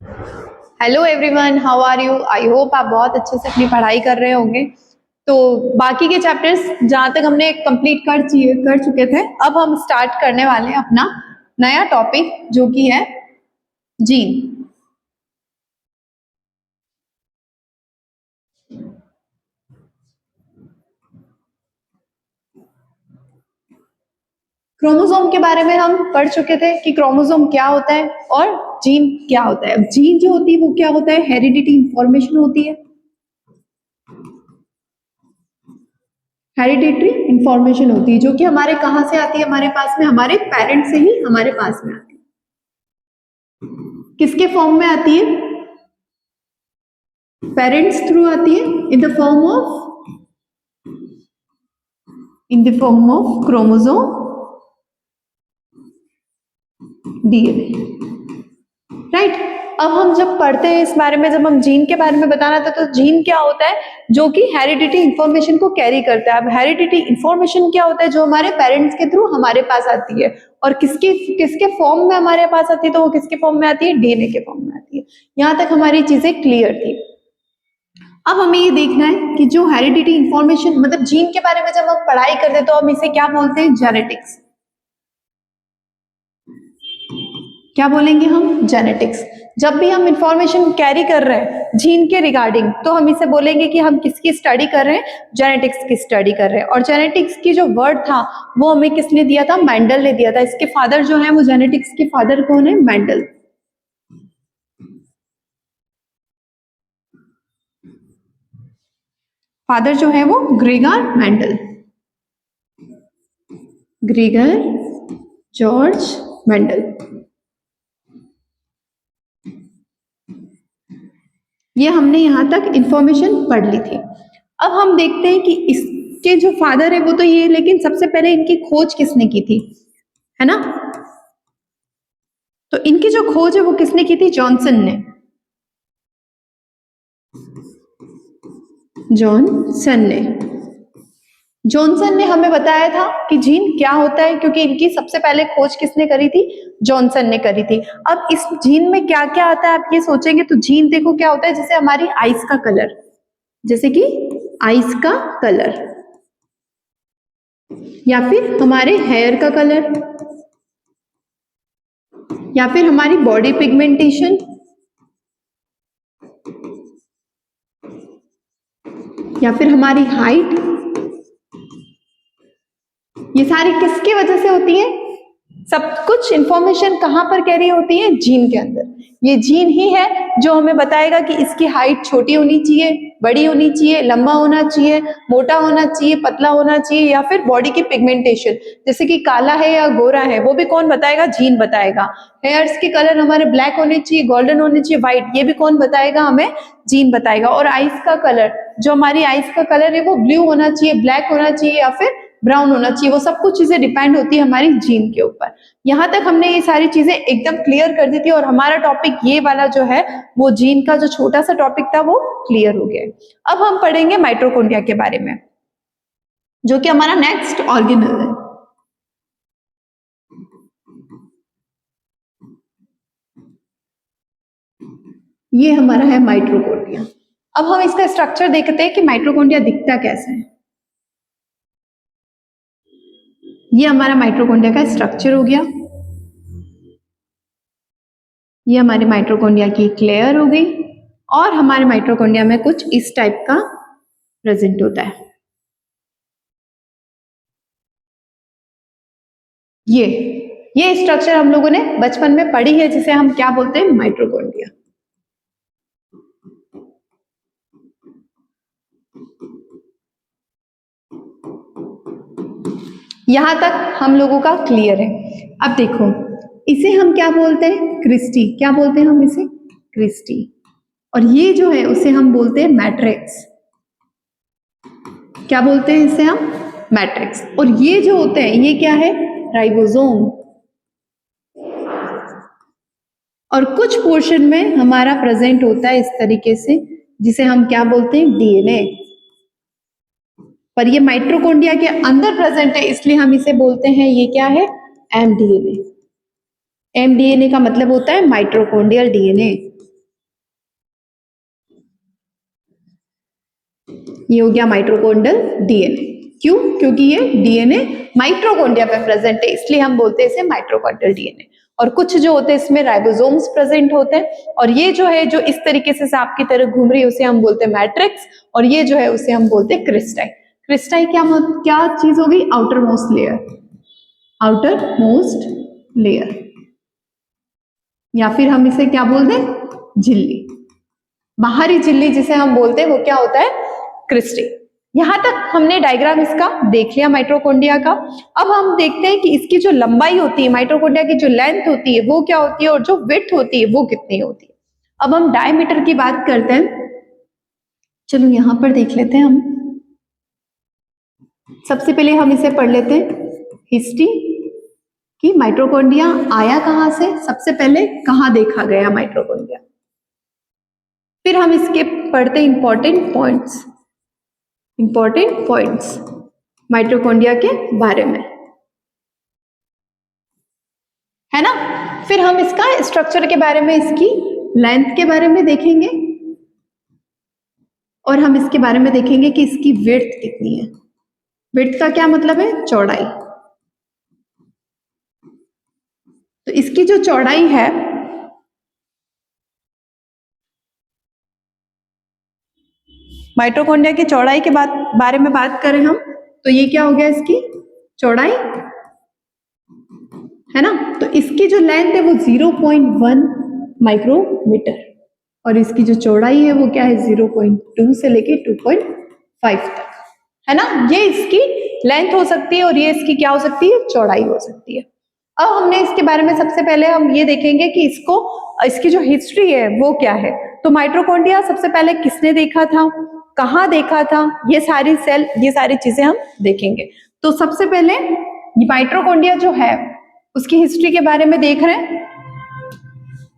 Hello everyone, how are you? I hope आप बहुत अच्छे से अपनी पढ़ाई कर रहे होंगे। तो बाकी के चैप्टर्स जहाँ तक हमने कंप्लीट कर चुके थे, अब हम स्टार्ट करने वाले हैं अपना नया टॉपिक जो कि है जीन। क्रोमोसोम के बारे में हम पढ़ चुके थे कि क्रोमोसोम क्या होता है और जीन क्या होता है। अब जीन जो होती है वो क्या होता है? हेरिडिटी इंफॉर्मेशन होती है। हेरिडिटरी इंफॉर्मेशन होती है जो कि हमारे कहाँ से आती है? हमारे पास में हमारे पेरेंट्स से ही हमारे पास में आती है। किसके फॉर्म में आती है? पेरेंट्स थ्रू आती है in the form of chromosome DNA, right. अब हम जब पढ़ते हैं इस बारे में, जब हम जीन के बारे में बताना था, तो जीन क्या होता है? जो कि हेरिडिटी इंफॉर्मेशन को कैरी करता है। अब हेरिडिटी इंफॉर्मेशन क्या होता है? जो हमारे पेरेंट्स के थ्रू हमारे पास आती है। और किसके किसके फॉर्म में हमारे पास आती है? तो वो किसके फॉर्म में आती है? डीएनए के फॉर्म में आती है। यहां तक हमारी चीजें क्लियर थी। अब हमें ये देखना है कि जो हेरिडिटी इंफॉर्मेशन, मतलब जीन के बारे में जब हम पढ़ाई करते हैं तो हम इसे क्या बोलते हैं? जेनेटिक्स। क्या बोलेंगे हम? जेनेटिक्स। जब भी हम इंफॉर्मेशन कैरी कर रहे हैं जीन के रिगार्डिंग, तो हम इसे बोलेंगे कि हम किसकी स्टडी कर रहे हैं? जेनेटिक्स की स्टडी कर रहे हैं। और जेनेटिक्स की जो वर्ड था वो हमें किसने दिया था? मेंडल ने दिया था। इसके फादर जो है वो जेनेटिक्स के फादर कौन है? मेंडल। फादर जो है वो Gregor Mendel, Gregor George Mendel. ये हमने यहां तक इंफॉर्मेशन पढ़ ली थी। अब हम देखते हैं कि इसके जो फादर है वो तो ये, लेकिन सबसे पहले इनकी खोज किसने की थी, है ना? तो इनकी जो खोज है वो किसने की थी? जॉनसन ने। जॉनसन ने हमें बताया था कि जीन क्या होता है, क्योंकि इनकी सबसे पहले खोज किसने करी थी? जॉनसन ने करी थी। अब इस जीन में क्या क्या आता है आप ये सोचेंगे तो जीन देखो क्या होता है, जैसे हमारी आइस का कलर, जैसे कि आइस का कलर, या फिर हमारे हेयर का कलर, या फिर हमारी बॉडी पिगमेंटेशन, या फिर हमारी हाइट। ये सारी किसकी वजह से होती है? सब कुछ इंफॉर्मेशन कहां पर कैरी होती है? जीन के अंदर। ये जीन ही है जो हमें बताएगा कि इसकी हाइट छोटी होनी चाहिए, बड़ी होनी चाहिए, लंबा होना चाहिए, मोटा होना चाहिए, पतला होना चाहिए, या फिर बॉडी की पिगमेंटेशन, जैसे कि काला है या गोरा है, वो भी कौन बताएगा? जीन बताएगा। हेयर्स के कलर हमारे ब्लैक होने चाहिए, गोल्डन होने चाहिए, व्हाइट, ये भी कौन बताएगा? हमें जीन बताएगा। और आइस का कलर, जो हमारी आइस का कलर है वो ब्लू होना चाहिए, ब्लैक होना चाहिए, या फिर ब्राउन होना चाहिए। वो सब कुछ चीजें डिपेंड होती है हमारी जीन के ऊपर। यहां तक हमने ये सारी चीजें एकदम क्लियर कर दी थी, और हमारा टॉपिक ये वाला जो है वो जीन का जो छोटा सा टॉपिक था वो क्लियर हो गया है। अब हम पढ़ेंगे माइटोकॉन्ड्रिया के बारे में, जो कि हमारा नेक्स्ट ऑर्गेनल है। ये हमारा है माइटोकॉन्ड्रिया। अब हम इसका स्ट्रक्चर देखते हैं कि माइटोकॉन्ड्रिया दिखता कैसा है। ये हमारा माइटोकॉन्ड्रिया का स्ट्रक्चर हो गया। ये हमारे माइटोकॉन्ड्रिया की एक लेयर हो गई, और हमारे माइटोकॉन्ड्रिया में कुछ इस टाइप का प्रेजेंट होता है। ये स्ट्रक्चर हम लोगों ने बचपन में पढ़ी है, जिसे हम क्या बोलते हैं? माइटोकॉन्ड्रिया। यहां तक हम लोगों का क्लियर है। अब देखो, इसे हम क्या बोलते हैं? क्रिस्टी। क्या बोलते हैं हम इसे? क्रिस्टी। और ये जो है उसे हम बोलते हैं मैट्रिक्स। क्या बोलते हैं इसे हम? मैट्रिक्स। और ये जो होते हैं ये क्या है? राइबोसोम। और कुछ पोर्शन में हमारा प्रेजेंट होता है इस तरीके से, जिसे हम क्या बोलते हैं? डीएनए। पर ये माइटोकॉन्ड्रिया के अंदर प्रेजेंट है, इसलिए हम इसे बोलते हैं, ये क्या है? एमडीएनए। एमडीएनए का मतलब होता है माइटोकॉन्ड्रियल डीएनए। ये हो गया माइटोकॉन्ड्रियल डीएनए। क्यों? क्योंकि ये डीएनए माइटोकॉन्ड्रिया पे प्रेजेंट है, इसलिए हम बोलते हैं इसे माइटोकॉन्ड्रियल डीएनए। और कुछ जो होते हैं इसमें राइबोसोम्स प्रेजेंट होते हैं, और ये जो है जो इस तरीके से सांप की तरह घूम रही है उसे हम बोलते हैं मैट्रिक्स, और ये जो है उसे हम बोलते हैं क्रिस्टाई। क्रिस्टाई क्या चीज होगी? Outer most layer, outer most layer, या फिर हम इसे क्या बोलते हैं? झिल्ली। बाहरी झिल्ली जिसे हम बोलते हैं वो क्या होता है? क्रिस्टी। यहां तक हमने डायग्राम इसका देख लिया माइटोकॉन्ड्रिया का। अब हम देखते हैं कि इसकी जो लंबाई होती है, माइटोकॉन्ड्रिया की जो लेंथ होती है वो क्या होती है, और जो विड्थ होती है वो कितनी होती है। अब हम डायमीटर की बात करते हैं। चलो यहां पर देख लेते हैं हम। सबसे पहले हम इसे पढ़ लेते हैं, हिस्ट्री कि माइटोकॉन्ड्रिया आया कहां से, सबसे पहले कहां देखा गया माइटोकॉन्ड्रिया। फिर हम इसके पढ़ते इंपॉर्टेंट पॉइंट्स माइटोकॉन्ड्रिया के बारे में, है ना। फिर हम इसका स्ट्रक्चर के बारे में, इसकी लेंथ के बारे में देखेंगे, और हम इसके बारे में देखेंगे कि इसकी विड्थ कितनी है। विड्थ का क्या मतलब है? चौड़ाई। तो इसकी जो चौड़ाई है, माइटोकॉन्ड्रिया की चौड़ाई के बारे में बात करें हम, तो ये क्या हो गया? इसकी चौड़ाई, है ना। तो इसकी जो लेंथ है वो 0.1 माइक्रोमीटर, और इसकी जो चौड़ाई है वो क्या है? 0.2 से लेके 2.5 तक, है ना। ये इसकी लेंथ हो सकती है, और ये इसकी क्या हो सकती है? चौड़ाई हो सकती है। अब हमने इसके बारे में सबसे पहले हम ये देखेंगे कि इसकी जो हिस्ट्री है वो क्या है। तो माइटोकॉन्ड्रिया सबसे पहले किसने देखा था, कहाँ देखा था, ये सारी चीजें हम देखेंगे। तो सबसे पहले माइटोकॉन्ड्रिया जो है उसकी हिस्ट्री के बारे में देख रहे हैं।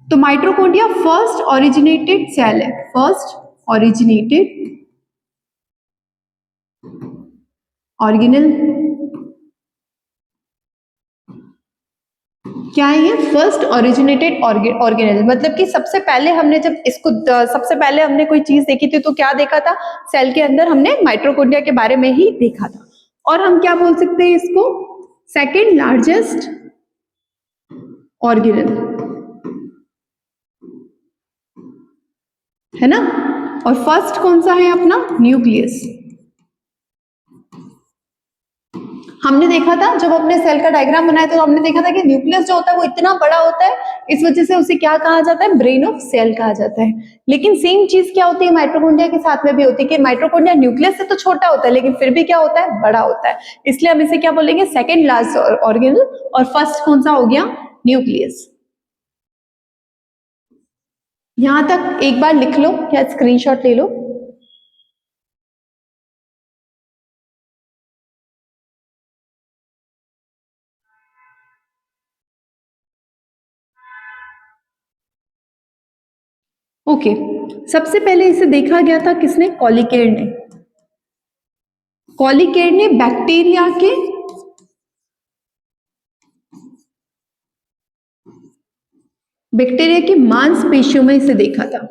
तो माइटोकॉन्ड्रिया फर्स्ट ओरिजिनेटेड सेल है, फर्स्ट ओरिजिनेटेड ऑर्गेनल। क्या है ये? फर्स्ट ओरिजिनेटेड ऑर्गेनल, मतलब कि सबसे पहले हमने सबसे पहले हमने कोई चीज देखी थी तो क्या देखा था? सेल के अंदर हमने माइटोकॉन्ड्रिया के बारे में ही देखा था। और हम क्या बोल सकते हैं इसको? सेकेंड लार्जेस्ट ऑर्गेनल, है ना। और फर्स्ट कौन सा है अपना? न्यूक्लियस। हमने देखा था जब अपने सेल का डायग्राम बनाया तो हमने देखा था कि न्यूक्लियस जो होता है वो इतना बड़ा होता है, इस वजह से उसे क्या कहा जाता है? ब्रेन ऑफ सेल कहा जाता है। लेकिन सेम चीज क्या होती है माइटोकॉन्ड्रिया के साथ में भी होती है कि माइटोकॉन्ड्रिया न्यूक्लियस से तो छोटा होता है लेकिन फिर भी क्या होता है? बड़ा होता है। इसलिए हम इसे क्या बोलेंगे? Second largest organelle. और फर्स्ट कौन सा हो गया? न्यूक्लियस। यहां तक एक बार लिख लो या स्क्रीनशॉट ले लो। ओके, सबसे पहले इसे देखा गया था किसने? कॉलिकेयर ने। कॉलिकेयर ने बैक्टीरिया की मांसपेशियों में इसे देखा था।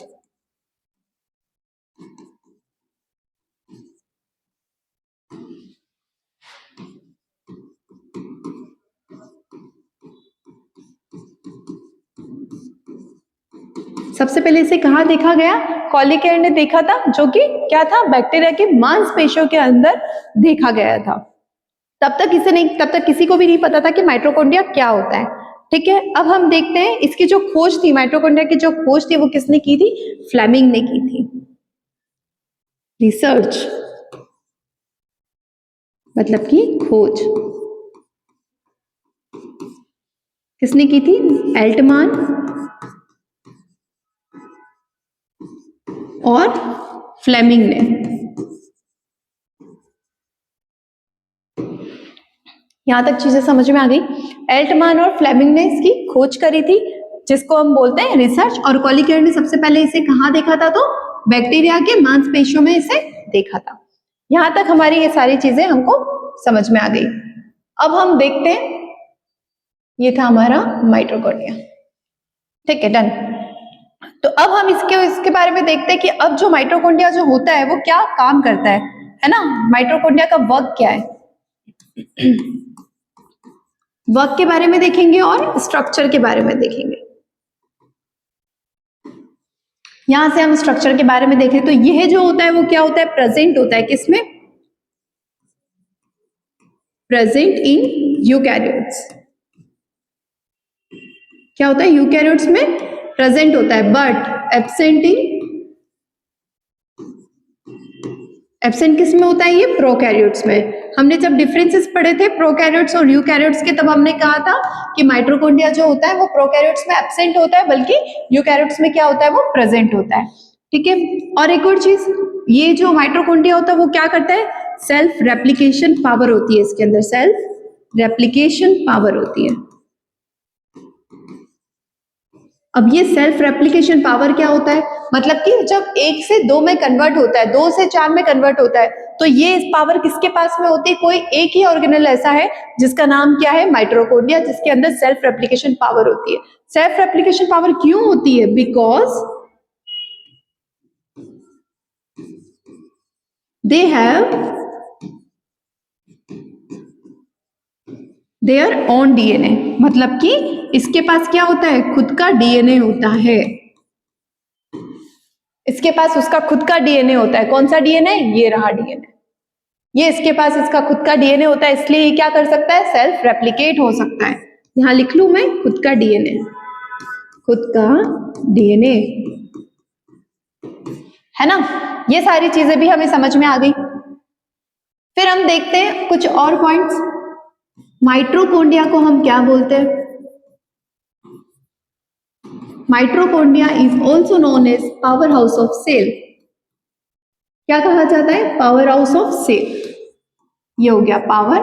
सबसे पहले इसे कहाँ देखा गया? कॉलिकेयर ने देखा था, जो कि क्या था? बैक्टीरिया की मांसपेशियों के अंदर देखा गया था। तब तक किसी को भी नहीं पता था कि माइटोकॉन्ड्रिया क्या होता है। ठीक है, अब हम देखते हैं इसकी जो खोज थी, माइटोकॉन्ड्रिया की जो खोज थी वो किसने की थी? फ्लेमिंग ने की थी। रिसर्च मतलब कि खोज किसने की थी? एल्टमान और फ्लेमिंग ने। यहां तक चीजें समझ में आ गई। एल्टमान और फ्लेमिंग ने इसकी खोज करी थी, जिसको हम बोलते हैं रिसर्च। और कॉलिकेयर ने सबसे पहले इसे कहां देखा था? तो बैक्टीरिया के मांसपेशियों में इसे देखा था। यहां तक हमारी ये सारी चीजें हमको समझ में आ गई। अब हम देखते हैं, ये था हमारा माइटोकॉन्ड्रिया। ठीक है, डन। तो अब हम इसके बारे में देखते हैं कि अब जो माइटोकॉन्ड्रिया जो होता है वो क्या काम करता है। है ना। माइटोकॉन्ड्रिया का वर्क क्या है, वर्क के बारे में देखेंगे और स्ट्रक्चर के बारे में देखेंगे। यहां से हम स्ट्रक्चर के बारे में देखें तो यह जो होता है वो क्या होता है, प्रेजेंट होता है किसमें, प्रेजेंट इन यूकैरियोट्स। क्या होता है, यूकैरियोट्स में प्रेजेंट होता है, बट एब्सेंट इन, एब्सेंट किस में होता है, ये प्रोकैरियोट्स में। हमने जब डिफरेंसेस पढ़े थे प्रोकैरियोट्स और यूकैरियोट्स के, तब हमने कहा था कि माइटोकॉन्ड्रिया जो होता है वो प्रोकैरियोट्स में एब्सेंट होता है, बल्कि यूकैरियोट्स में क्या होता है, वो प्रेजेंट होता है। ठीक है, और एक और चीज, ये जो माइटोकॉन्ड्रिया होता है वो क्या करता है, सेल्फ रेप्लिकेशन पावर होती है इसके अंदर, सेल्फ रेप्लिकेशन पावर होती है। अब ये सेल्फ रेप्लिकेशन पावर क्या होता है, मतलब कि जब 1 से 2 में कन्वर्ट होता है, 2 से 4 में कन्वर्ट होता है, तो ये पावर किसके पास में होती है, कोई एक ही ऑर्गेनेल ऐसा है जिसका नाम क्या है, माइटोकॉन्ड्रिया, जिसके अंदर सेल्फ रेप्लिकेशन पावर होती है। सेल्फ रेप्लिकेशन पावर क्यों होती है, because they have their own DNA, मतलब कि इसके पास क्या होता है, खुद का डीएनए होता है, इसके पास उसका खुद का डीएनए होता है। कौन सा डीएनए, ये रहा डीएनए, ये इसके पास इसका खुद का डीएनए होता है, इसलिए ये क्या कर सकता है, सेल्फ रेप्लिकेट हो सकता है। यहां लिख लू मैं, खुद का डीएनए, खुद का डीएनए, है ना। ये सारी चीजें भी हमें समझ में आ गई। फिर हम देखते हैं कुछ और पॉइंट्स। माइटोकॉन्ड्रिया को हम क्या बोलते हैं, mitochondria is also known as power house of cell. क्या कहा जाता है, पावर हाउस ऑफ सेल। ये हो गया पावर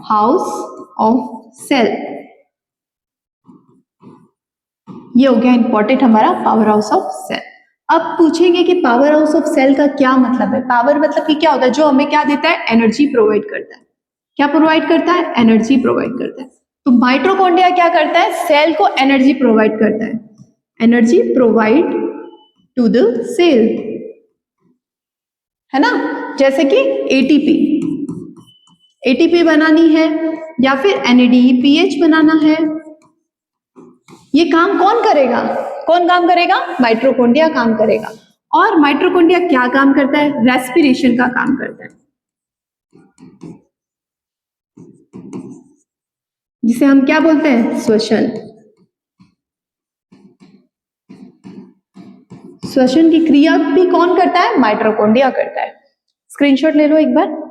हाउस ऑफ सेल, ये हो गया इंपॉर्टेंट हमारा पावर हाउस ऑफ सेल। अब पूछेंगे कि पावर हाउस ऑफ सेल का क्या मतलब है। पावर मतलब कि क्या होता है, जो हमें क्या देता है, एनर्जी प्रोवाइड करता है। क्या प्रोवाइड करता है, एनर्जी प्रोवाइड करता है। तो माइटोकॉन्ड्रिया क्या करता है, सेल को एनर्जी प्रोवाइड करता है, energy provide to the cell, है ना। जैसे कि एटीपी, एटीपी बनानी है या फिर एनएडीपीएच बनाना है, ये काम कौन करेगा, कौन काम करेगा, माइटोकॉन्ड्रिया काम करेगा। और माइटोकॉन्ड्रिया क्या काम करता है, रेस्पिरेशन का काम करता है, जिसे हम क्या बोलते हैं, श्वसन। श्वसन की क्रिया भी कौन करता है, माइटोकॉन्ड्रिया करता है। स्क्रीनशॉट ले लो एक बार।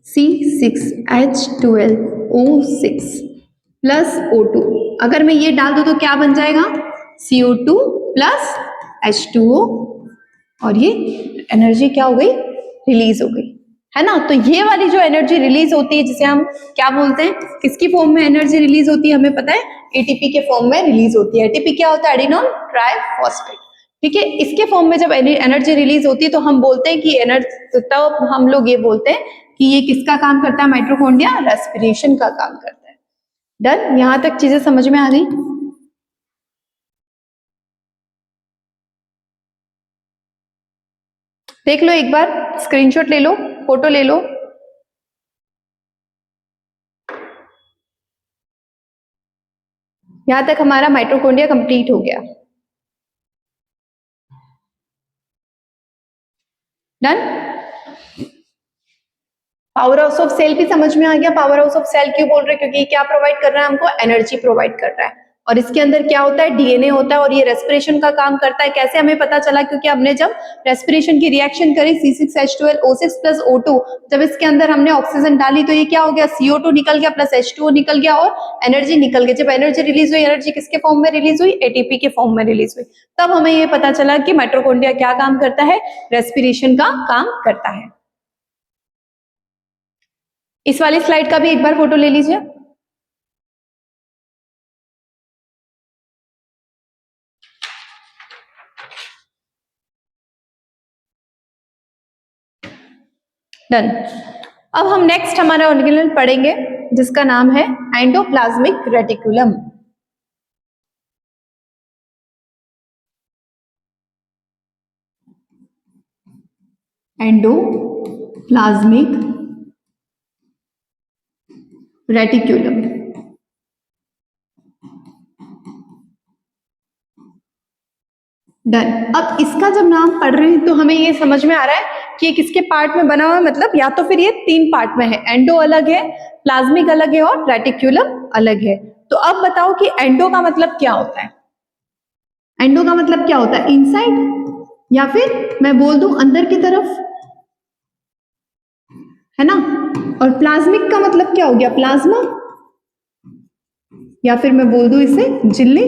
C6H12O6 प्लस O2, अगर मैं ये डाल दूं तो क्या बन जाएगा, CO2 प्लस H2O, और ये एनर्जी क्या हो गई, रिलीज हो गई, है ना। तो ये वाली जो एनर्जी रिलीज होती है, जिसे हम क्या बोलते हैं, किसकी फॉर्म में एनर्जी रिलीज होती है, हमें पता है, एटीपी के फॉर्म में रिलीज होती है। एटीपी क्या होता है, एडिनोन ट्राइफॉस्फेट। ठीक है, इसके फॉर्म में जब एनर्जी रिलीज होती है तो हम बोलते हैं कि एनर्जी, तब हम लोग ये बोलते हैं कि ये किसका काम करता है, माइटोकॉन्ड्रिया रेस्पिरेशन का काम करता है। डन, यहां तक चीजें समझ में आ गई। देख लो एक बार, स्क्रीनशॉट ले लो, फोटो ले लो। यहां तक हमारा माइटोकॉन्ड्रिया कंप्लीट हो गया। Done, power house of cell भी समझ में आ गया। पावर हाउस ऑफ सेल क्यों बोल रहे हैं, क्योंकि क्या प्रोवाइड कर रहा है हमको, एनर्जी प्रोवाइड कर रहा है। और इसके अंदर क्या होता है, डीएनए होता है, और ये रेस्पिरेशन का काम करता है। कैसे हमें पता चला, क्योंकि हमने जब रेस्पिरेशन की रिएक्शन करी C6H12O6 प्लस O2, जब इसके अंदर हमने ऑक्सीजन डाली तो ये क्या हो गया, CO2 निकल गया प्लस H2O निकल गया और एनर्जी निकल गई। जब एनर्जी रिलीज हुई, एनर्जी किसके फॉर्म में रिलीज हुई, एटीपी के फॉर्म में रिलीज हुई। तब हमें ये पता चला कि माइटोकॉन्ड्रिया क्या काम करता है, रेस्पिरेशन का काम करता है। इस वाली स्लाइड का भी एक बार फोटो ले लीजिए। डन, अब हम नेक्स्ट हमारा ऑर्गेनेल पढ़ेंगे जिसका नाम है endoplasmic reticulum. Endoplasmic reticulum. Done. अब इसका जब नाम पढ़ रहे हैं तो हमें ये समझ में आ रहा है कि ये किसके पार्ट में बना हुआ है, मतलब या तो फिर ये 3 पार्ट में है, एंडो अलग है, प्लाज्मिक अलग है और रेटिकुलम अलग है। तो अब बताओ कि एंडो का मतलब क्या होता है? एंडो का मतलब क्या होता है? इनसाइड, या फिर मैं बोल दूं अंदर की तरफ, है ना। और प्लाज्मिक का मतलब क्या हो गया? प्लाज्मा, या फिर मैं बोल दूं इसे झिल्ली।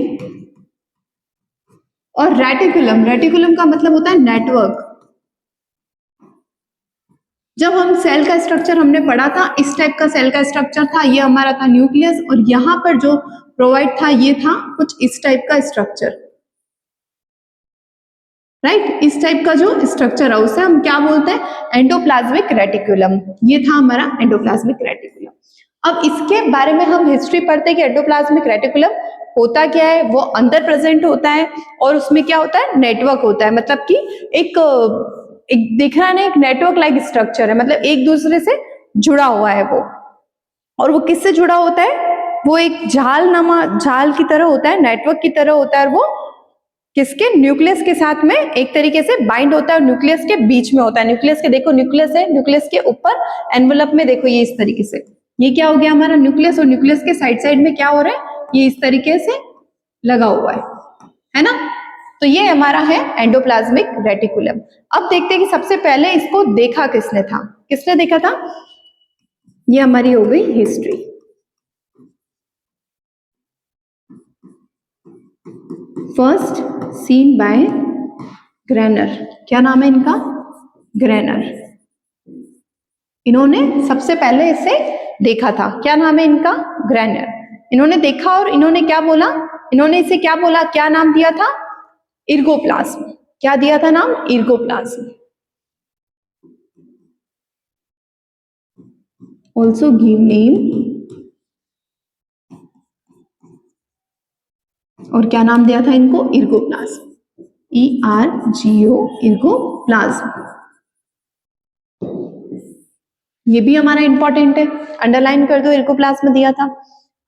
और रेटिकुलम, रेटिकुलम का मतलब होता है नेटवर्क। जब हम सेल का स्ट्रक्चर हमने पढ़ा था, इस टाइप का सेल का स्ट्रक्चर था, ये हमारा था न्यूक्लियस, और यहां पर जो प्रोवाइड था ये था कुछ इस टाइप का स्ट्रक्चर, राइट। इस टाइप का जो स्ट्रक्चर है उसे हम क्या बोलते हैं? Endoplasmic reticulum. ये था हमारा एंडोप्लाज्मिक रेटिकुलम। अब इसके बारे में हम हिस्ट्री पढ़ते हैं कि एंडोप्लाज्मिक रेटिकुलम होता क्या है। वो अंदर प्रेजेंट होता है और उसमें क्या होता है? नेटवर्क होता है, मतलब कि एक दिख रहा है ना, एक नेटवर्क लाइक स्ट्रक्चर है, मतलब एक दूसरे से जुड़ा हुआ है वो। और वो किससे जुड़ा होता है? वो एक जाल की तरह होता है, नेटवर्क की तरह होता है, और वो किसके? न्यूक्लियस के साथ में एक तरीके से बाइंड होता है, और न्यूक्लियस के बीच में होता है। न्यूक्लियस के देखो, न्यूक्लियस है, न्यूक्लियस के ऊपर एनवेलप में देखो ये इस तरीके से, ये क्या हो गया हमारा न्यूक्लियस, और न्यूक्लियस के साइड साइड में क्या हो रहा है? ये इस तरीके से लगा हुआ है ना। तो ये हमारा है एंडोप्लाज्मिक रेटिकुलम। अब देखते हैं कि सबसे पहले इसको देखा किसने था? किसने देखा था? ये हमारी हो गई हिस्ट्री। फर्स्ट सीन बाय ग्रेनर। क्या नाम है इनका? ग्रेनर। इन्होंने सबसे पहले इसे देखा था। क्या नाम है इनका? ग्रेनर। इन्होंने देखा और इन्होंने क्या बोला? इन्होंने इसे क्या बोला? क्या नाम दिया था? इर्गोप्लाज्म। क्या दिया था नाम? इर्गोप्लाज्म। ऑल्सो गिव नेम, और क्या नाम दिया था इनको? इर्गोप्लाज्म। ERGO, इर्गोप्लाज्म। ये भी हमारा इंपॉर्टेंट है, अंडरलाइन कर दो, इर्गोप्लाज्म दिया था।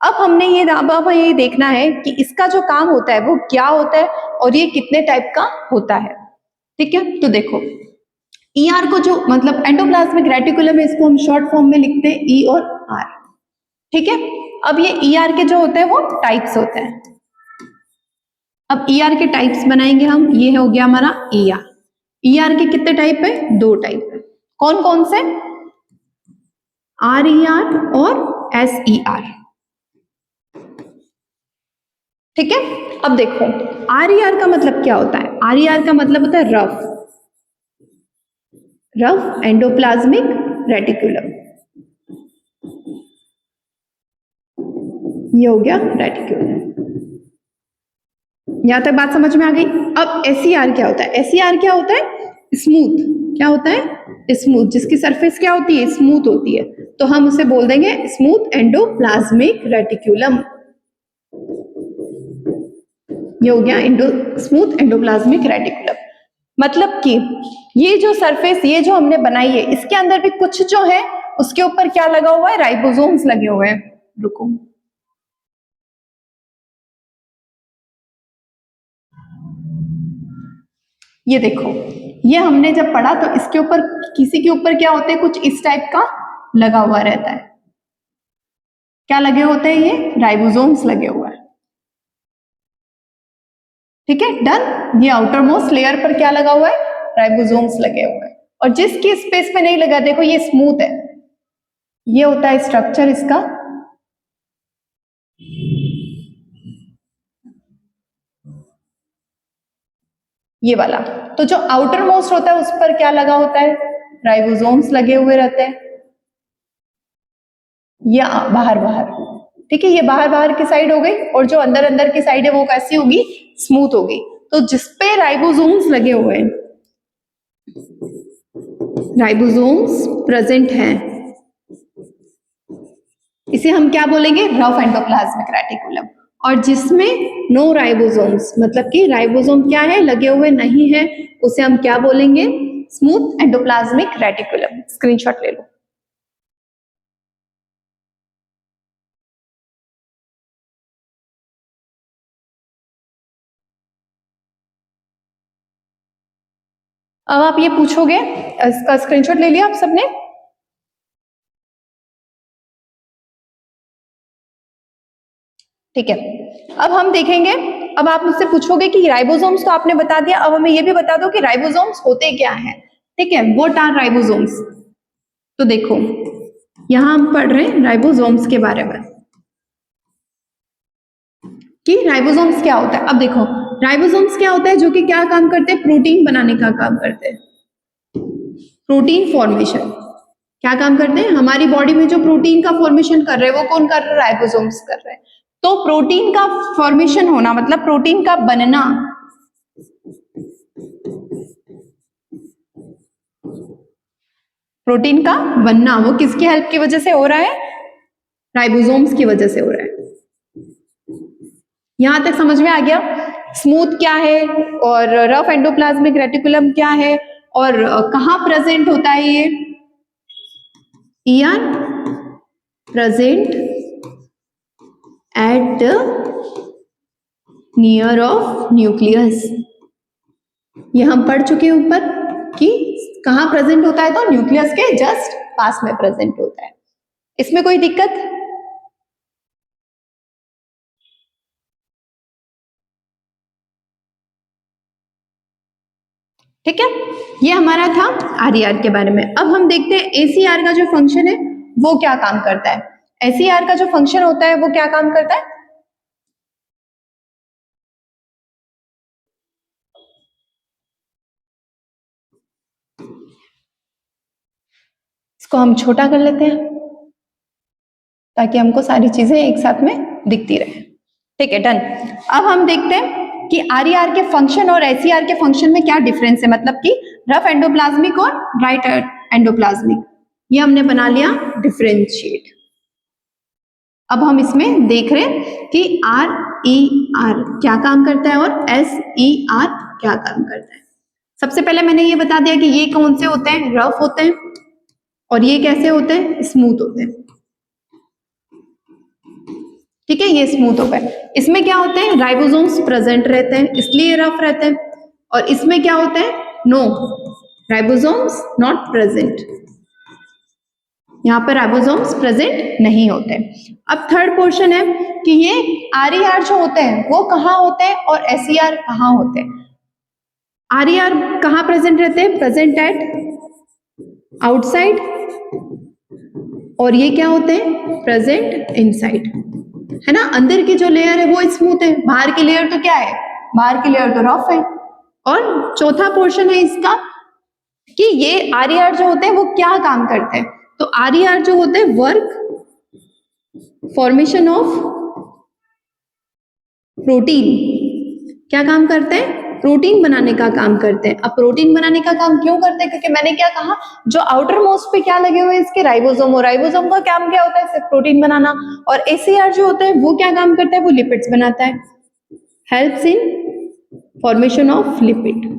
अब हमने ये देखना है कि इसका जो काम होता है वो क्या होता है और ये कितने टाइप का होता है। ठीक है, तो देखो ER को जो मतलब एंडोप्लाज्मिक रेटिकुलम है, इसको हम शॉर्ट फॉर्म में लिखते हैं E और R। ठीक है, अब ये ER के जो होते हैं वो टाइप्स होते हैं। अब ER के टाइप्स बनाएंगे हम। ये हो गया हमारा ER। ER के कितने टाइप है? 2 टाइप है। कौन कौन से? RER और SER। ठीक है, अब देखो RER का मतलब क्या होता है? RER का मतलब होता है रफ एंडोप्लाज्मिक रेटिकुलम। ये हो गया रेटिकुलम। यहां तक बात समझ में आ गई। अब SER क्या होता है? SER क्या होता है? स्मूथ। क्या होता है? स्मूथ, जिसकी सरफेस क्या होती है? स्मूथ होती है, तो हम उसे बोल देंगे स्मूथ एंडोप्लाज्मिक रेटिकुलम। ये हो गया स्मूथ एंडोप्लाज्मिक रेटिकुलम। मतलब कि ये जो सरफेस, ये जो हमने बनाई है, इसके अंदर भी कुछ जो है उसके ऊपर क्या लगा हुआ है? राइबोसोम्स लगे हुए हैं। रुको, ये देखो, ये हमने जब पढ़ा तो इसके ऊपर, किसी के ऊपर क्या होते हैं? कुछ इस टाइप का लगा हुआ रहता है। क्या लगे होते हैं? ये राइबोसोम्स लगे हुए हैं। ठीक है, डन। ये आउटर मोस्ट लेयर पर क्या लगा हुआ है? राइबोसोम्स लगे हुए हैं। और जिसकी स्पेस में नहीं लगा, देखो ये स्मूथ है, ये होता है स्ट्रक्चर इसका। ये वाला, तो जो आउटर मोस्ट होता है उस पर क्या लगा होता है? राइबोसोम्स लगे हुए रहते हैं। ये बाहर बाहर, ठीक है, ये बाहर बाहर की साइड हो गई, और जो अंदर अंदर की साइड है वो कैसी होगी? स्मूथ होगी। तो जिसपे राइबोसोम्स लगे हुए हैं, राइबोसोम्स प्रेजेंट हैं, इसे हम क्या बोलेंगे, रफ एंडोप्लाज्मिक रेटिकुलम। और जिसमें नो राइबोसोम्स, मतलब कि राइबोसोम क्या है, लगे हुए नहीं है, उसे हम क्या बोलेंगे, स्मूथ एंडोप्लाज्मिक रेटिकुलम। स्क्रीनशॉट ले लो। अब आप ये पूछोगे, इसका स्क्रीनशॉट ले लिया आप सबने? ठीक है, अब हम देखेंगे, अब आप मुझसे पूछोगे कि राइबोसोम्स तो आपने बता दिया, अब हमें ये भी बता दो कि राइबोसोम्स होते क्या हैं। ठीक है, व्हाट आर राइबोसोम्स? तो देखो, यहां हम पढ़ रहे हैं राइबोसोम्स के बारे में कि राइबोसोम्स क्या होता है। अब देखो, राइबोसोम्स क्या होता है, जो कि क्या काम करते हैं, प्रोटीन बनाने का काम करते हैं, प्रोटीन फॉर्मेशन। क्या काम करते हैं, हमारी बॉडी में जो प्रोटीन का फॉर्मेशन कर रहे हैं वो कौन कर रहा है, राइबोसोम्स कर रहे हैं। तो प्रोटीन का फॉर्मेशन होना मतलब प्रोटीन का बनना, प्रोटीन का बनना वो किसकी हेल्प की वजह से हो रहा है, राइबोसोम्स की वजह से हो रहा है। यहां तक समझ में आ गया? स्मूथ क्या है और रफ एंडोप्लाज्मिक रेटिकुलम क्या है और कहां प्रेजेंट होता है ये are present at the near of nucleus. ये हम पढ़ चुके हैं ऊपर कि कहां प्रेजेंट होता है, तो न्यूक्लियस के जस्ट पास में प्रेजेंट होता है। इसमें कोई दिक्कत? ठीक है, ये हमारा था आरईआर के बारे में। अब हम देखते हैं एसीआर का जो फंक्शन है वो क्या काम करता है। एसीआर का जो फंक्शन होता है वो क्या काम करता है, इसको हम छोटा कर लेते हैं ताकि हमको सारी चीजें एक साथ में दिखती रहे। ठीक है, डन। अब हम देखते हैं कि आरईआर के फंक्शन और एसीआर के फंक्शन में क्या डिफरेंस है, मतलब कि रफ एंडोप्लाज्मिक और राइट एंडोप्लाज्मिक। ये हमने बना लिया डिफरेंशिएट। अब हम इसमें देख रहे हैं कि आर ई आर क्या काम करता है और एस ई आर क्या काम करता है। सबसे पहले मैंने ये बता दिया कि ये कौन से होते हैं, रफ होते हैं, और ये कैसे होते हैं, स्मूथ होते हैं। ठीक है, ये स्मूथ हो गए। इसमें क्या होते हैं, राइबोसोम्स प्रेजेंट रहते हैं इसलिए रफ रहते हैं, और इसमें क्या होते हैं, नो राइबोसोम्स नॉट प्रेजेंट, यहाँ पर राइबोसोम्स प्रेजेंट नहीं होते। अब थर्ड पोर्शन है कि ये आरईआर जो होते हैं वो कहाँ होते हैं और एसईआर कहाँ होते हैं। आरईआर कहाँ प्रेजेंट रहते हैं, प्रेजेंट एट आउटसाइड, और ये क्या होते हैं, प्रेजेंट इनसाइड, है ना। अंदर की जो लेयर है वो स्मूथ है, बाहर की लेयर तो क्या है, बाहर की लेयर तो रफ है। और चौथा पोर्शन है इसका कि ये आरईआर जो होते हैं वो क्या काम करते हैं। तो आरईआर जो होते हैं वर्क फॉर्मेशन ऑफ प्रोटीन, क्या काम करते हैं, प्रोटीन बनाने का काम करते हैं। अब प्रोटीन बनाने का काम क्यों करते हैं, क्योंकि मैंने क्या कहा, जो आउटर मोस्ट पे क्या लगे हुए हैं इसके, राइबोसोम, और राइबोसोम का काम क्या होता है, सिर्फ प्रोटीन बनाना। और एसीआर जो होता है वो क्या काम करता है, वो लिपिड्स बनाता है, helps in formation of lipid.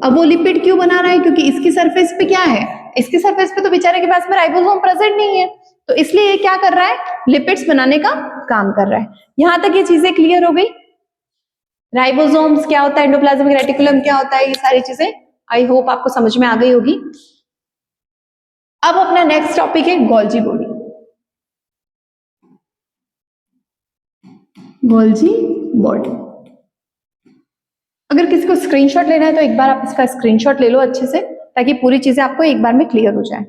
अब वो लिपिड क्यों बना रहा है, क्योंकि इसकी सरफेस पे क्या है, इसकी सरफेस पे तो बेचारे के पास में राइबोसोम प्रेजेंट नहीं है, तो इसलिए ये क्या कर रहा है, लिपिड्स बनाने का काम कर रहा है। यहां तक ये चीजें क्लियर हो गई, राइबोसोम्स क्या होता है, एंडोप्लाज्मिक रेटिकुलम क्या होता है, ये सारी चीजें आई होप आपको समझ में आ गई होगी। अब अपना नेक्स्ट टॉपिक है गोल्जी बॉडी। गोल्जी बॉडी, अगर किसी को स्क्रीनशॉट लेना है तो एक बार आप इसका स्क्रीनशॉट ले लो अच्छे से, ताकि पूरी चीजें आपको एक बार में क्लियर हो जाए।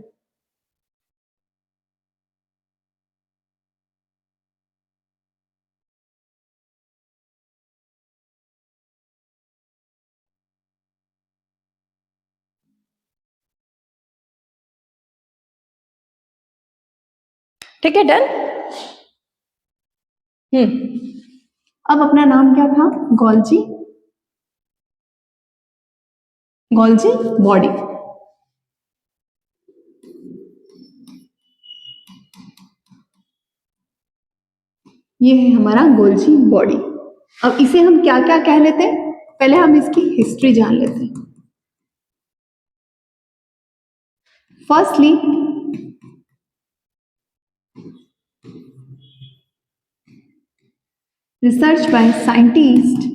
ठीक है, डन। अब अपना नाम क्या था, गोल्जी, गोल्जी बॉडी। ये है हमारा गोल्जी बॉडी। अब इसे हम क्या क्या कह लेते हैं, पहले हम इसकी हिस्ट्री जान लेते हैं। फर्स्टली रिसर्च बाय साइंटिस्ट,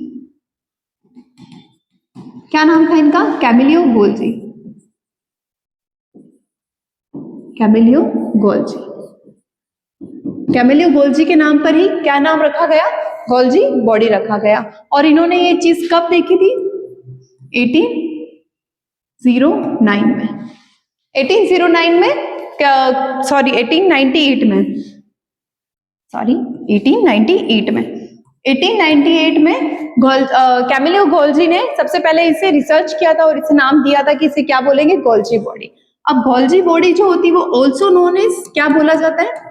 क्या नाम था इनका, Camillo Golgi, Camillo Golgi. Camillo Golgi के नाम पर ही क्या नाम रखा गया, गोल्जी बॉडी रखा गया। और इन्होंने ये चीज कब देखी थी, 1809 में, 1809 में, सॉरी 1898 में, सॉरी 1898 में, 1898 में कैमिलियो गोल्जी ने सबसे पहले इसे रिसर्च किया था और इसे नाम दिया था कि इसे क्या बोलेंगे, गोल्जी बॉडी। अब गोल्जी बॉडी जो होती है वो ऑल्सो नोन एज क्या बोला जाता है,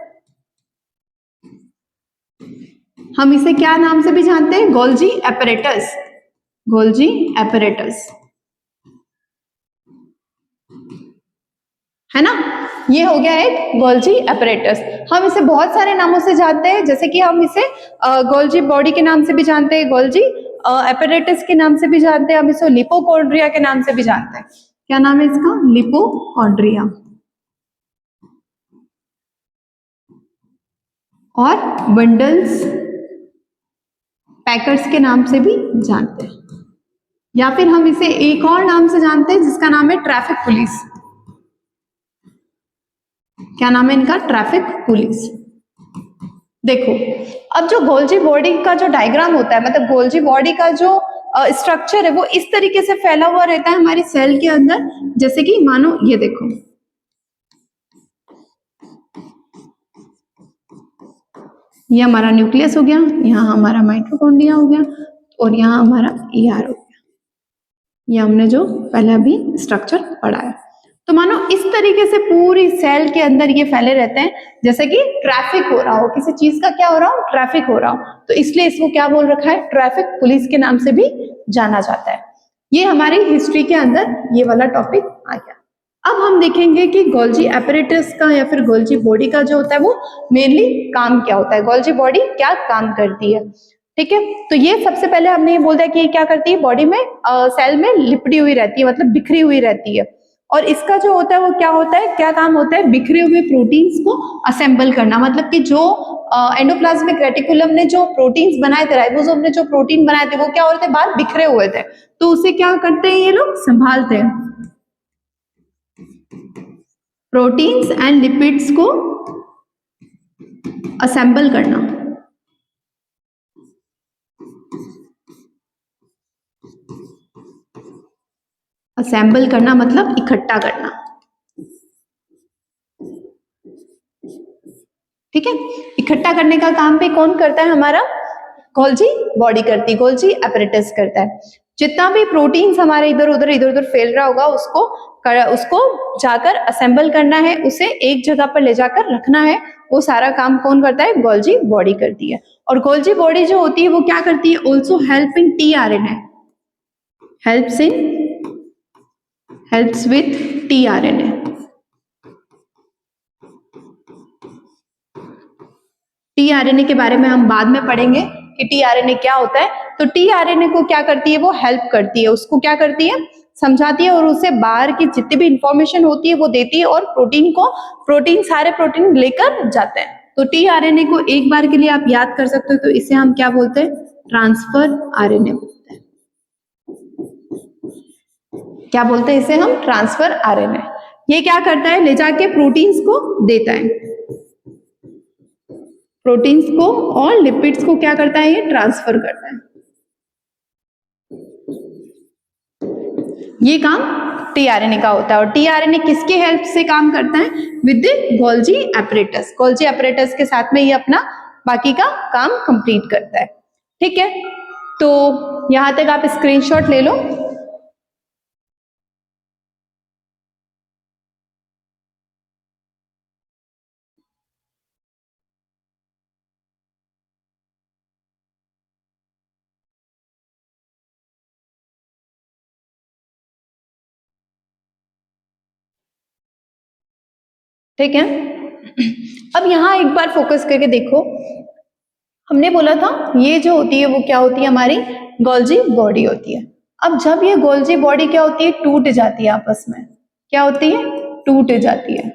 हम इसे क्या नाम से भी जानते हैं, गोल्जी एपरेटस, गोल्जी एपरेटस, है ना। ये हो गया एक गोल्जी एपरेटस। हम इसे बहुत सारे नामों से जानते हैं, जैसे कि हम इसे गोल्जी बॉडी के नाम से भी जानते हैं, गोल्जी एपरेटस के नाम से भी जानते हैं, हम इसे लिपोकॉन्ड्रिया के नाम से भी जानते हैं। क्या नाम है इसका, लिपोकॉन्ड्रिया, और बंडल्स पैकर्स के नाम से भी जानते हैं, या फिर हम इसे एक और नाम से जानते हैं जिसका नाम है ट्रैफिक पुलिस। क्या नाम है इनका, ट्रैफिक पुलिस। देखो अब जो गोल्जी बॉडी का जो डायग्राम होता है, मतलब गोल्जी बॉडी का जो स्ट्रक्चर है वो इस तरीके से फैला हुआ रहता है हमारी सेल के अंदर, जैसे कि मानो ये देखो, ये हमारा न्यूक्लियस हो गया, यहाँ हमारा माइटोकॉन्ड्रिया हो गया, और यहाँ हमारा ER हो गया। ये हमने जो पहले अभी स्ट्रक्चर पढ़ा है। तो मानो इस तरीके से पूरी सेल के अंदर ये फैले रहते हैं, जैसे कि ट्रैफिक हो रहा हो, किसी चीज का क्या हो रहा हो, ट्रैफिक हो रहा हो, तो इसलिए इसको क्या बोल रखा है, ट्रैफिक पुलिस के नाम से भी जाना जाता है। ये हमारी हिस्ट्री के अंदर ये वाला टॉपिक आ गया। अब हम देखेंगे कि गोल्जी एपरेटस का या फिर गोल्जी बॉडी का जो होता है वो मेनली काम क्या होता है, गोल्जी बॉडी क्या काम करती है। ठीक है, तो ये सबसे पहले हमने ये बोल दिया कि ये क्या करती है, बॉडी में सेल में लिपटी हुई रहती है, मतलब बिखरी हुई रहती है। और इसका जो होता है वो क्या होता है, क्या काम होता है, बिखरे हुए प्रोटीन्स को असेंबल करना, मतलब कि जो एंडोप्लाज्मिक रेटिकुलम ने जो प्रोटीन्स बनाए थे, राइबोसोम ने जो प्रोटीन बनाए थे वो क्या हो रहे थे, बाहर बिखरे हुए थे, तो उसे क्या करते हैं ये लोग, संभालते हैं, प्रोटीन्स एंड लिपिड्स को असेंबल करना, असेंबल करना मतलब इकट्ठा करना। ठीक है, इकट्ठा करने का काम भी कौन करता है, हमारा गोल्जी बॉडी करती है, गोल्जी एपरेटस करता है। जितना भी प्रोटीन्स हमारे इधर उधर फैल रहा होगा उसको जाकर असेंबल करना है, उसे एक जगह पर ले जाकर रखना है, वो सारा काम कौन करता है, गोल्जी बॉडी करती है। और गोल्जी बॉडी जो होती है वो क्या करती है, also help in tRNA, helps with tRNA। tRNA के बारे में हम बाद में पढ़ेंगे कि tRNA क्या होता है। तो tRNA को क्या करती है, वो हेल्प करती है, उसको क्या करती है, समझाती है, और उसे बाहर की जितनी भी इंफॉर्मेशन होती है वो देती है, और सारे प्रोटीन लेकर जाते हैं। तो tRNA को एक बार के लिए आप याद कर सकते हो, तो इसे हम क्या बोलते हैं, ट्रांसफर RNA बोलते हैं। क्या बोलते हैं इसे हम, ट्रांसफर RNA। ये क्या करता है, ले जाके प्रोटीन्स को देता है, प्रोटीन्स को और लिपिड्स को क्या करता है, ये ट्रांसफर करता है। ये काम tRNA का होता है। और tRNA किसके हेल्प से काम करता है, with Golgi apparatus, Golgi apparatus के साथ में ये अपना बाकी का काम कंप्लीट करता है। ठीक है, तो यहां तक आप स्क्रीनशॉट ले लो। ठीक है, अब यहां एक बार फोकस करके देखो, हमने बोला था ये जो होती है वो क्या होती है, हमारी गोल्जी बॉडी होती है। अब जब ये गोल्जी बॉडी क्या होती है, टूट जाती है आपस में, क्या होती है, टूट जाती है।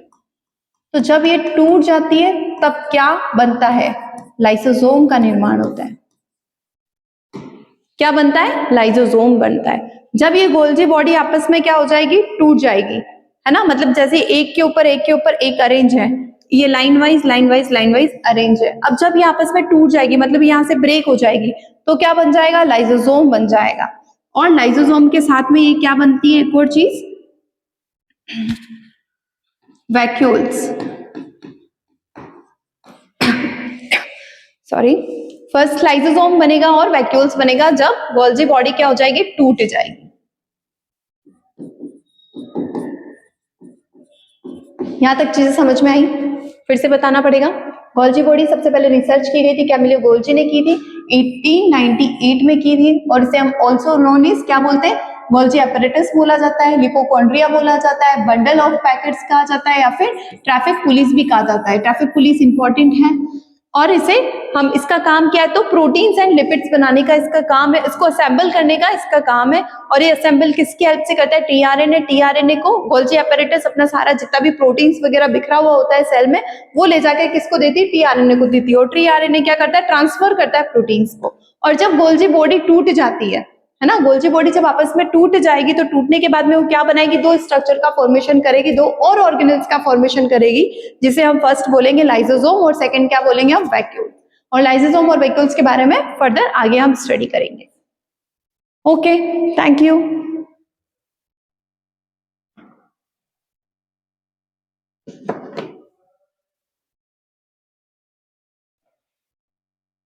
तो जब ये टूट जाती है तब क्या बनता है, लाइसोसोम का निर्माण होता है। क्या बनता है, लाइसोसोम बनता है। जब ये गोल्जी बॉडी आपस में क्या हो जाएगी, टूट जाएगी, है ना, मतलब जैसे एक के ऊपर एक अरेंज है, ये लाइन वाइज अरेंज है। अब जब ये आपस में टूट जाएगी, मतलब यहां से ब्रेक हो जाएगी, तो क्या बन जाएगा, लाइसोसोम बन जाएगा। और लाइसोसोम के साथ में ये क्या बनती है, एक और चीज, वैक्यूल्स, सॉरी, फर्स्ट लाइसोसोम बनेगा और वैक्यूल्स बनेगा जब गोल्जी बॉडी क्या हो जाएगी, टूट जाएगी। यहां तक चीजें समझ में आई, फिर से बताना पड़ेगा। गोल्जी बॉडी सबसे पहले रिसर्च की गई थी, कैमिलो गोल्जी ने की थी, 1898 में की थी, और इसे हम ऑल्सो नोन इज क्या बोलते हैं, गोल्जी apparatus बोला जाता है, लिपोकॉन्ड्रिया बोला जाता है, बंडल ऑफ पैकेट्स कहा जाता है, या फिर ट्रैफिक पुलिस भी कहा जाता है। ट्रैफिक पुलिस इंपॉर्टेंट है, और इसे हम, इसका काम क्या है, तो प्रोटीन्स एंड लिपिड्स बनाने का इसका काम है, इसको असेंबल करने का इसका काम है। और ये असेंबल किसकी हेल्प से करता है, टीआरएनए। टीआरएनए को गोल्जी apparatus अपना सारा जितना भी प्रोटीन्स वगैरह बिखरा हुआ होता है सेल में, वो ले जाकर किसको देती है, टीआरएनए को देती है। और टीआरएनए क्या करता है, ट्रांसफर करता है प्रोटीन्स को। और जब गोल्जी बॉडी टूट जाती है ना, गोल्जी बॉडी जब आपस में टूट जाएगी, तो टूटने के बाद में वो क्या बनाएगी, दो स्ट्रक्चर का फॉर्मेशन करेगी, दो और ऑर्गेनेल्स का फॉर्मेशन करेगी, जिसे हम फर्स्ट बोलेंगे लाइसोसोम और सेकंड क्या बोलेंगे हम, वैक्यूल। और लाइसोसोम और वैक्यूल्स के बारे में फर्दर आगे हम स्टडी करेंगे। Okay, thank you.